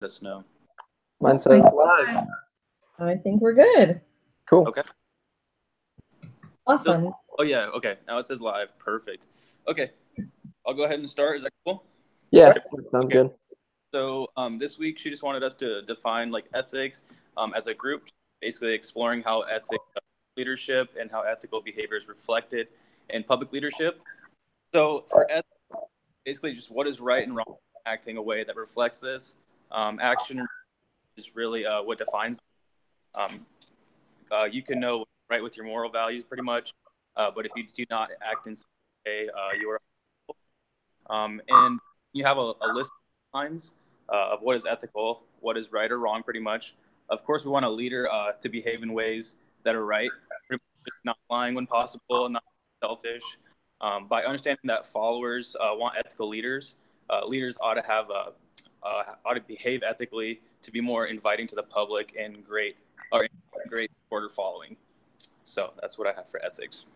Let us know. Mine says live. I think we're good. Cool. Okay. Awesome. Oh yeah. Okay. Now it says live. Perfect. Okay. I'll go ahead and start. Is that cool? Yeah, that sounds good. So this week she just wanted us to define like ethics as a group, basically exploring how ethics leadership and how ethical behavior is reflected in public leadership. So for ethics, basically just what is right and wrong, acting a way that reflects this. Action is really what defines it. You can know what's right with your moral values pretty much, but if you do not act in such a way, you are and you have a list of signs of what is ethical, what is right or wrong pretty much. Of course, we want a leader to behave in ways that are right, not lying when possible, not selfish. By understanding that followers want ethical leaders, leaders ought to have ought to behave ethically to be more inviting to the public and great order following. So that's what I have for ethics.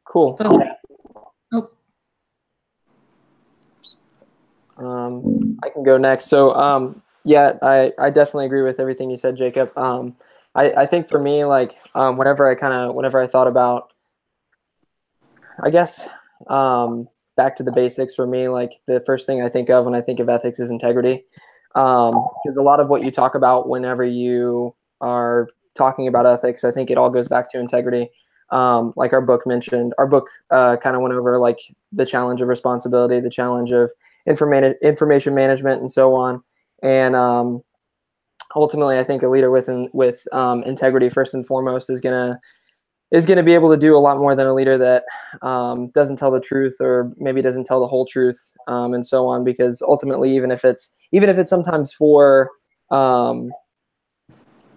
Cool. Oh. I can go next. So yeah, I definitely agree with everything you said, Jacob. I think for me, like whenever I thought about, I guess back to the basics for me, like the first thing I think of when I think of ethics is integrity. Because a lot of what you talk about whenever you are talking about ethics, I think it all goes back to integrity. Like our book mentioned, our book kind of went over like the challenge of responsibility, the challenge of information management, and so on. And ultimately, I think a leader with integrity first and foremost is gonna be able to do a lot more than a leader that doesn't tell the truth or maybe doesn't tell the whole truth, and so on. Because ultimately, even if it's sometimes for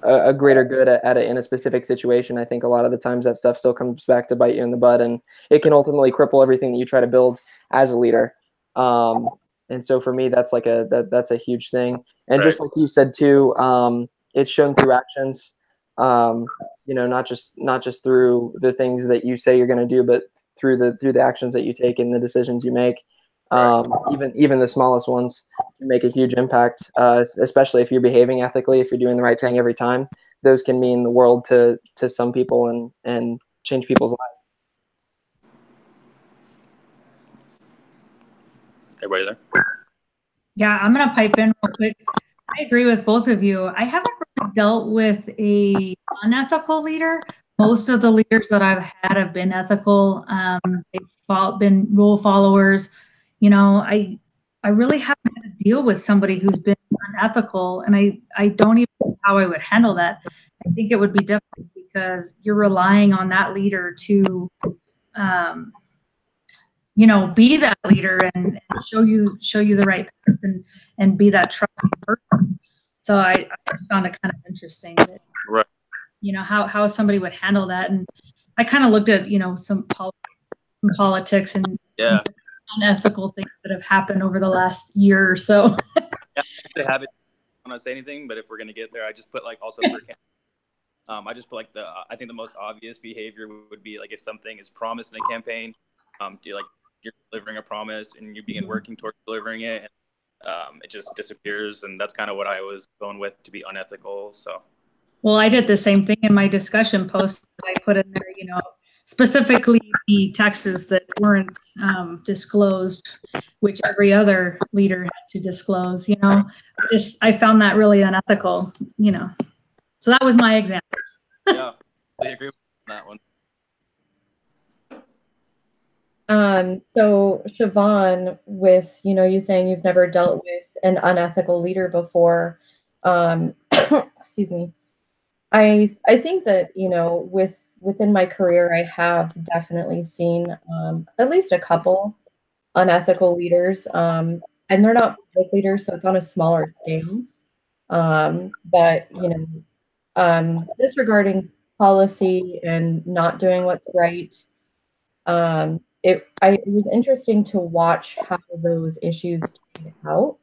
a greater good in a specific situation, I think a lot of the times that stuff still comes back to bite you in the butt, and it can ultimately cripple everything that you try to build as a leader. And so for me, that's like that's a huge thing. And just like you said too, it's shown through actions. Not just through the things that you say you're going to do, but through the actions that you take and the decisions you make. Even the smallest ones can make a huge impact, especially if you're behaving ethically, if you're doing the right thing every time. Those can mean the world to some people and change people's lives. Everybody there? Yeah, I'm going to pipe in real quick. I agree with both of you. I haven't really dealt with a unethical leader. Most of the leaders that I've had have been ethical. They've been rule followers. I really haven't had to deal with somebody who's been unethical, and I don't even know how I would handle that. I think it would be difficult because you're relying on that leader to be that leader and show you the right path and be that trusting person. So I just found it kind of interesting that, how somebody would handle that. And I kind of looked at, some politics and unethical things that have happened over the last year or so. I haven't want to say anything, but if we're going to get there, I just put like also for I just put like I think the most obvious behavior would be like if something is promised in a campaign, you're delivering a promise and you begin working towards delivering it, and it just disappears. And that's kind of what I was going with to be unethical. So, well, I did the same thing in my discussion post. I put in there, specifically the taxes that weren't disclosed, which every other leader had to disclose. I found that really unethical. So that was my example. Yeah, I agree with that one. So Siobhan, with, you saying you've never dealt with an unethical leader before, excuse me. I think that, within my career, I have definitely seen at least a couple unethical leaders, and they're not public leaders, so it's on a smaller scale. But, disregarding policy and not doing what's right, it was interesting to watch how those issues came out.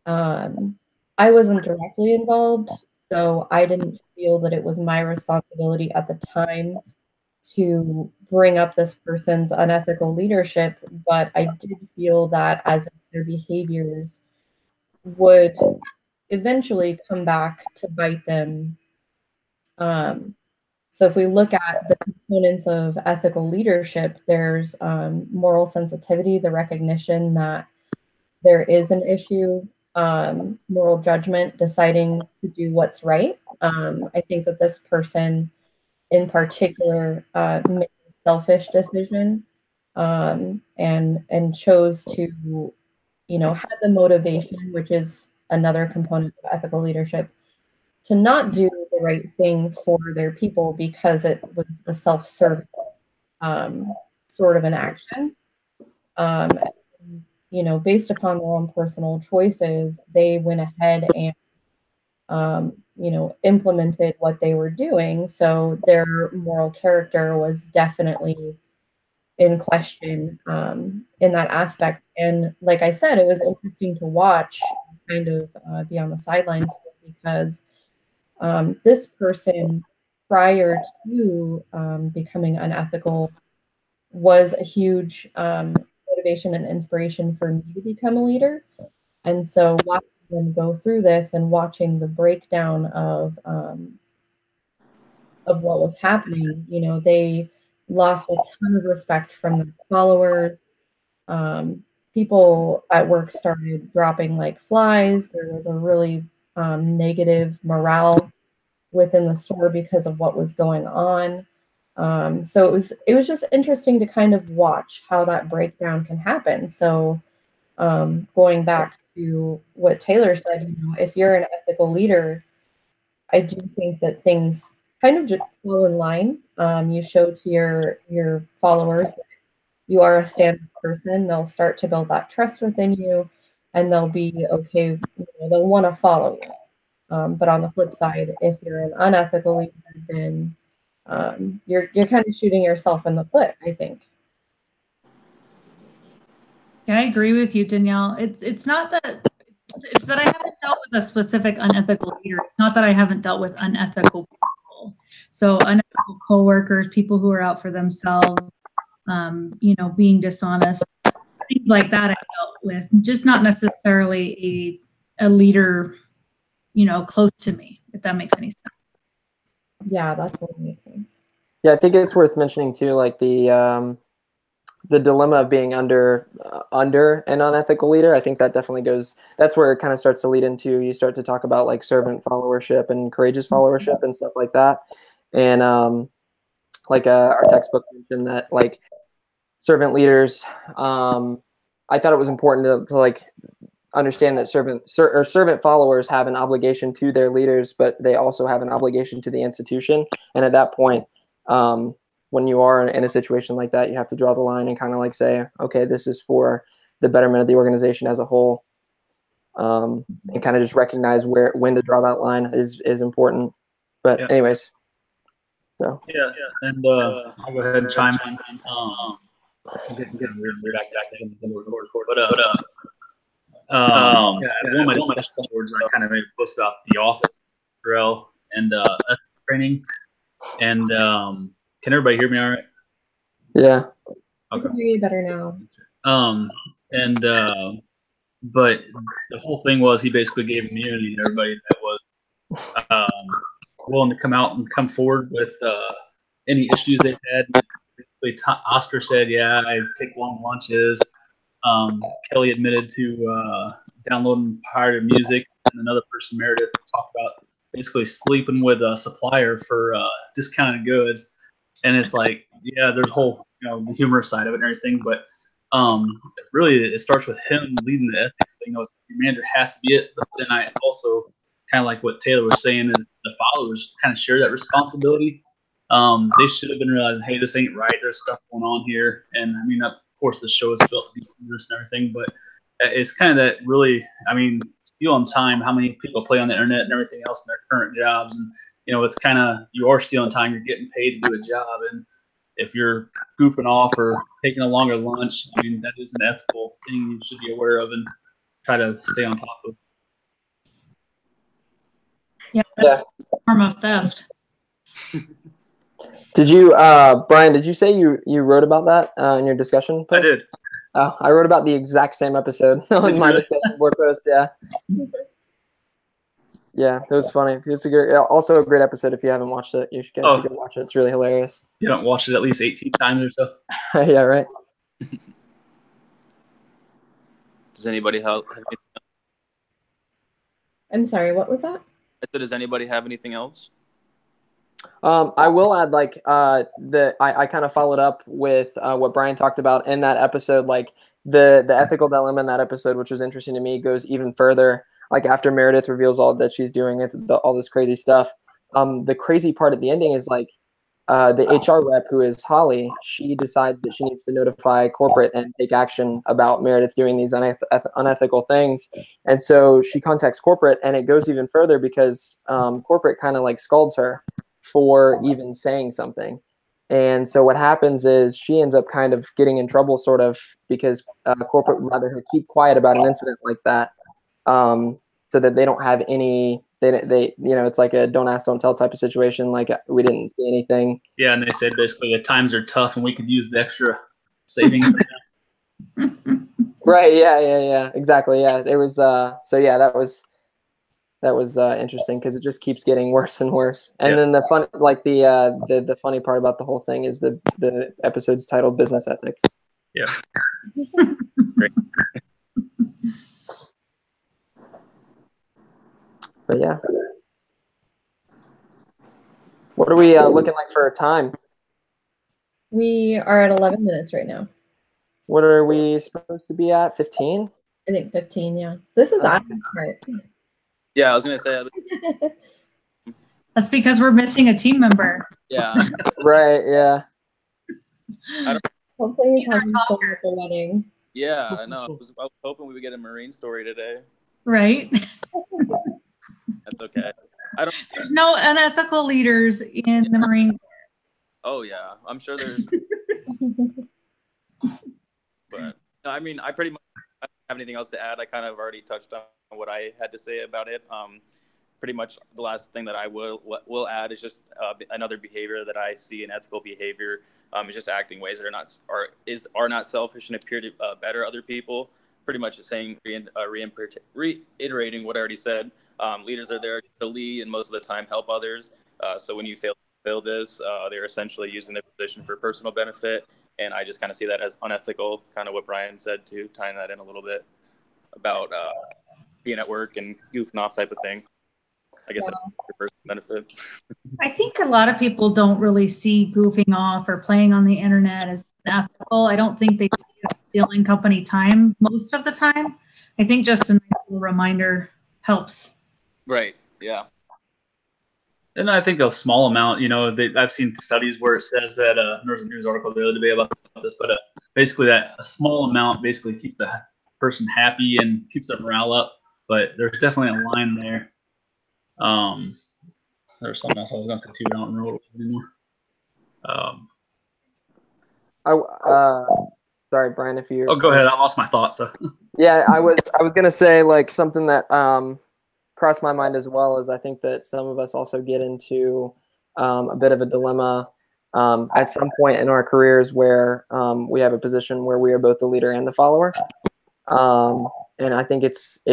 I wasn't directly involved, so I didn't feel that it was my responsibility at the time to bring up this person's unethical leadership, but I did feel that as their behaviors would eventually come back to bite them. So if we look at the components of ethical leadership, there's moral sensitivity, the recognition that there is an issue, moral judgment, deciding to do what's right. I think that this person in particular made a selfish decision, and chose to, have the motivation, which is another component of ethical leadership, to not do the right thing for their people because it was a self-serving sort of an action. Um, Based upon their own personal choices, they went ahead and implemented what they were doing. So their moral character was definitely in question in that aspect. And like I said, it was interesting to watch, kind of be on the sidelines, because this person, prior to becoming unethical, was a huge motivation and inspiration for me to become a leader. And so watching them go through this and watching the breakdown of what was happening, they lost a ton of respect from their followers. People at work started dropping like flies. There was a really negative morale within the store because of what was going on. So it was just interesting to kind of watch how that breakdown can happen. So going back to what Taylor said, if you're an ethical leader, I do think that things kind of just fall in line. You show to your followers that you are a stand-up person. They'll start to build that trust within you, and they'll be okay. They'll want to follow you. But on the flip side, if you're an unethical leader, then you're kind of shooting yourself in the foot, I think. I agree with you, Danielle. It's not that it's that I haven't dealt with a specific unethical leader. It's not that I haven't dealt with unethical people. So unethical coworkers, people who are out for themselves, being dishonest, things like that I dealt with. Just not necessarily a leader, close to me, if that makes any sense. Yeah, that totally makes sense. Yeah, I think it's worth mentioning too, like the dilemma of being under an unethical leader. I think that definitely goes. That's where it kind of starts to lead into. You start to talk about like servant followership and courageous followership and stuff like that. And like our textbook mentioned that like servant leaders. I thought it was important to like understand that servant followers have an obligation to their leaders, but they also have an obligation to the institution. And at that point, when you are in a situation like that, you have to draw the line and kind of like say, okay, this is for the betterment of the organization as a whole. And kind of just recognize when to draw that line is important. But anyways, so yeah, and I'll go ahead and chime in. I'm getting weird back in the record, one of my discussion boards, I kind of made a post about the office drill and training. And can everybody hear me all right? Yeah. Okay. I can hear you better now. But the whole thing was he basically gave immunity to everybody that was willing to come out and come forward with any issues they had. Oscar said, "Yeah, I take long lunches." Kelly admitted to downloading pirated music, and another person, Meredith, talked about basically sleeping with a supplier for discounted goods. And it's like, yeah, there's a whole, the humorous side of it and everything, but really it starts with him leading the ethics thing. Your manager has to be it, but then I also kind of like what Taylor was saying is the followers kind of share that responsibility. They should have been realizing, hey, this ain't right. There's stuff going on here. And I mean, of course, the show is built to be humorous and everything, but it's kind of that really, I mean, stealing time, how many people play on the internet and everything else in their current jobs. And, it's kind of, you are stealing time. You're getting paid to do a job. And if you're goofing off or taking a longer lunch, I mean, that is an ethical thing you should be aware of and try to stay on top of. Yeah, that's a form of theft. Did you, Brian, did you say you wrote about that in your discussion post? I did. Oh, I wrote about the exact same episode on my discussion board post. Yeah. Yeah, it was funny. It's also a great episode. If you haven't watched it, you should go watch it. It's really hilarious. You haven't watched it at least 18 times or so? Yeah, right. Does anybody have I'm sorry, what was that? I said, does anybody have anything else? I will add, like, I kind of followed up with what Brian talked about in that episode. Like the ethical dilemma in that episode, which was interesting to me, goes even further. Like after Meredith reveals all that she's doing, all this crazy stuff. The crazy part at the ending is like the HR rep, who is Holly, she decides that she needs to notify corporate and take action about Meredith doing these unethical things. And so she contacts corporate, and it goes even further because corporate kind of like scalds her for even saying something. And so what happens is she ends up kind of getting in trouble, sort of, because corporate would rather her keep quiet about an incident like that, so that they don't have any. They it's like a don't ask, don't tell type of situation. Like we didn't see anything. Yeah, and they said basically the times are tough, and we could use the extra savings. Right. Yeah. Exactly. Yeah. There was. So yeah, that was interesting because it just keeps getting worse and worse. And then the fun, like the funny part about the whole thing is the episode's titled "Business Ethics." Yeah. Great. But yeah, what are we looking like for a time? We are at 11 minutes right now. What are we supposed to be at? 15? I think 15, yeah. This is Adam's part. Yeah, I was gonna say. That's because we're missing a team member. Yeah. Right. Yeah. Hopefully he's He's our having fun talker. at the wedding. Yeah, I know. I was hoping we would get a Marine story today. Right? That's okay. There's no unethical leaders in the Marine Corps. Oh yeah, I'm sure there's. But I mean, I pretty much don't have anything else to add. I kind of already touched on what I had to say about it. Pretty much the last thing that I will add is just another behavior that I see in ethical behavior is just acting ways that are not selfish and appear to better other people. Pretty much saying reiterating what I already said. Leaders are there to lead and most of the time help others. So when you fail this, they're essentially using their position for personal benefit. And I just kind of see that as unethical, kind of what Brian said too, tying that in a little bit about being at work and goofing off type of thing. I guess that's for personal benefit. I think a lot of people don't really see goofing off or playing on the internet as ethical. I don't think they see it as stealing company time most of the time. I think just a nice little reminder helps. Right. Yeah. And I think a small amount, I've seen studies where it says that there was a news article the other day about this, but basically that a small amount basically keeps the person happy and keeps their morale up. But there's definitely a line there. There's something else I was going to say too. I don't remember what it was anymore. Sorry, Brian, if you. Oh, go ahead. I lost my thoughts. So. Yeah, I was going to say like something that crossed my mind as well is I think that some of us also get into a bit of a dilemma at some point in our careers where we have a position where we are both the leader and the follower, and I think that's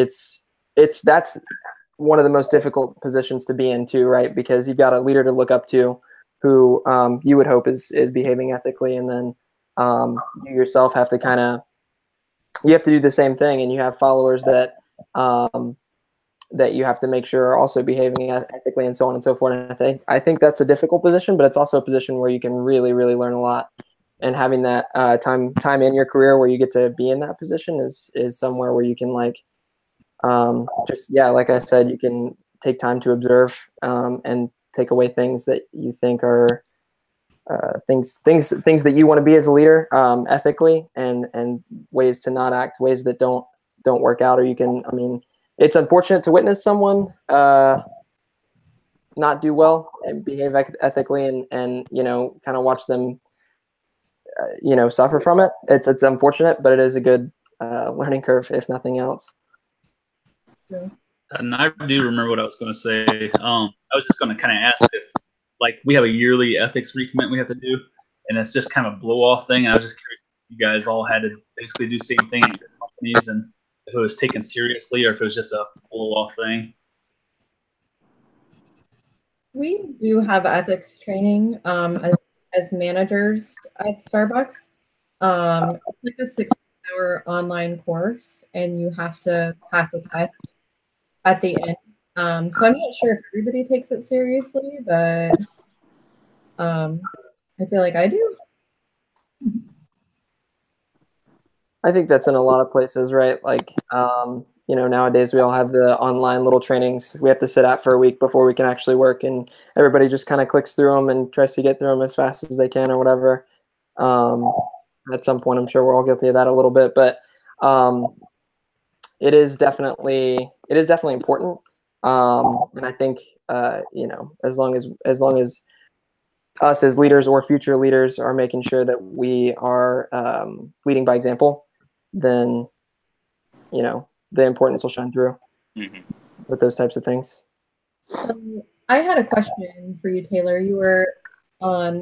one of the most difficult positions to be in too, right? Because you've got a leader to look up to who you would hope is behaving ethically, and then you yourself have to you have to do the same thing, and you have followers that that you have to make sure are also behaving ethically, and so on and so forth. And I think that's a difficult position, but it's also a position where you can really, really learn a lot. And having that time in your career where you get to be in that position is somewhere where you can like like I said, you can take time to observe and take away things that you think are things that you want to be as a leader ethically, and ways to not act, ways that don't work out. Or you can, I mean, it's unfortunate to witness someone not do well and behave ethically, and kind of watch them suffer from it. It's unfortunate, but it is a good learning curve, if nothing else. Yeah. And I do remember what I was going to say. I was just going to kind of ask if, like, we have a yearly ethics recommit we have to do, and it's just kind of a blow-off thing. And I was just curious you guys all had to basically do the same thing at your companies, and if it was taken seriously or if it was just a blow-off thing. We do have ethics training as managers at Starbucks. It's like a 6-hour online course, and you have to pass a test at the end. So I'm not sure if everybody takes it seriously, but I feel like I do. I think that's in a lot of places, right? Like, you know, nowadays we all have the online little trainings we have to sit at for a week before we can actually work, and everybody just kind of clicks through them and tries to get through them as fast as they can or whatever. At some point, I'm sure we're all guilty of that a little bit, but it is definitely important. And I think you know, as long as us as leaders or future leaders are making sure that we are leading by example, then, you know, the importance will shine through with those types of things. I had a question for you, Taylor. You were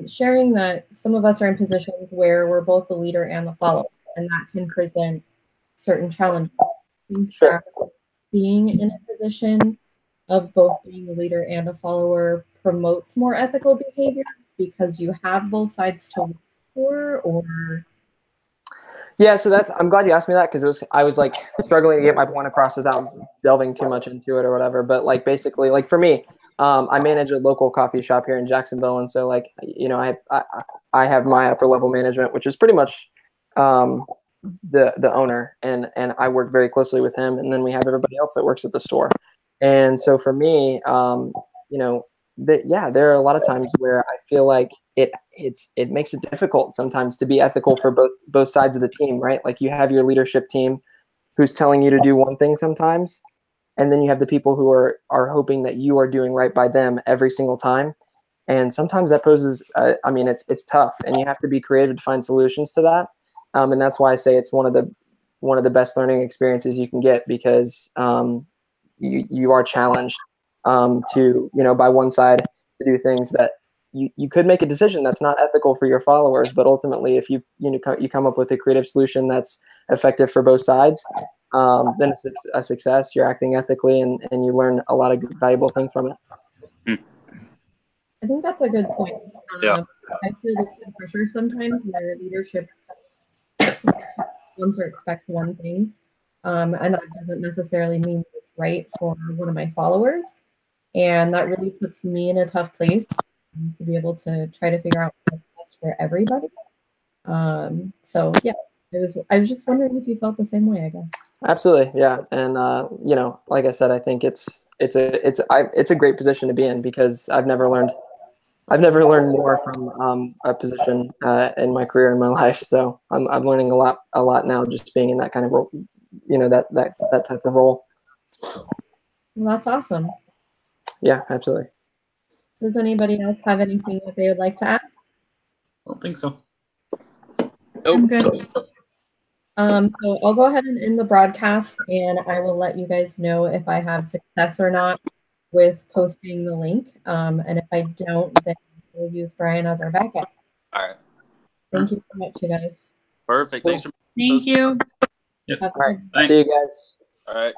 sharing that some of us are in positions where we're both the leader and the follower, and that can present certain challenges. Sure. Being in a position of both being a leader and a follower promotes more ethical behavior because you have both sides to work for, or? Yeah, so I'm glad you asked me that, because I was like struggling to get my point across without delving too much into it or whatever. But like basically, like for me, I manage a local coffee shop here in Jacksonville, and so like, you know, I have my upper level management, which is pretty much the owner, and I work very closely with him, and then we have everybody else that works at the store. And so for me, you know, there are a lot of times where I feel like it makes it difficult sometimes to be ethical for both sides of the team, right? Like you have your leadership team who's telling you to do one thing sometimes, and then you have the people who are hoping that you are doing right by them every single time. And sometimes that poses, I mean, it's tough, and you have to be creative to find solutions to that. And that's why I say it's one of the best learning experiences you can get, because you are challenged to, you know, by one side to do things that you could make a decision that's not ethical for your followers, but ultimately, if you come up with a creative solution that's effective for both sides, then it's a success. You're acting ethically, and you learn a lot of valuable things from it. I think that's a good point. Yeah. I feel this good pressure sometimes where leadership wants or expects one thing, and that doesn't necessarily mean it's right for one of my followers. And that really puts me in a tough place to be able to try to figure out what's best for everybody. So yeah, I was just wondering if you felt the same way, I guess. Absolutely, yeah. And you know, like I said, I think it's a great position to be in, because I've never learned more from a position in my career, in my life. So I'm learning a lot now, just being in that kind of role, you know, that type of role. Well, that's awesome. Yeah, absolutely. Does anybody else have anything that they would like to add? I don't think so. I'm good. So I'll go ahead and end the broadcast, and I will let you guys know if I have success or not with posting the link. And if I don't, then we'll use Brian as our backup. All right. Thank you so much, you guys. Perfect. Thanks for Thank you. Yep. Have a All right. good Thanks. See you guys. All right.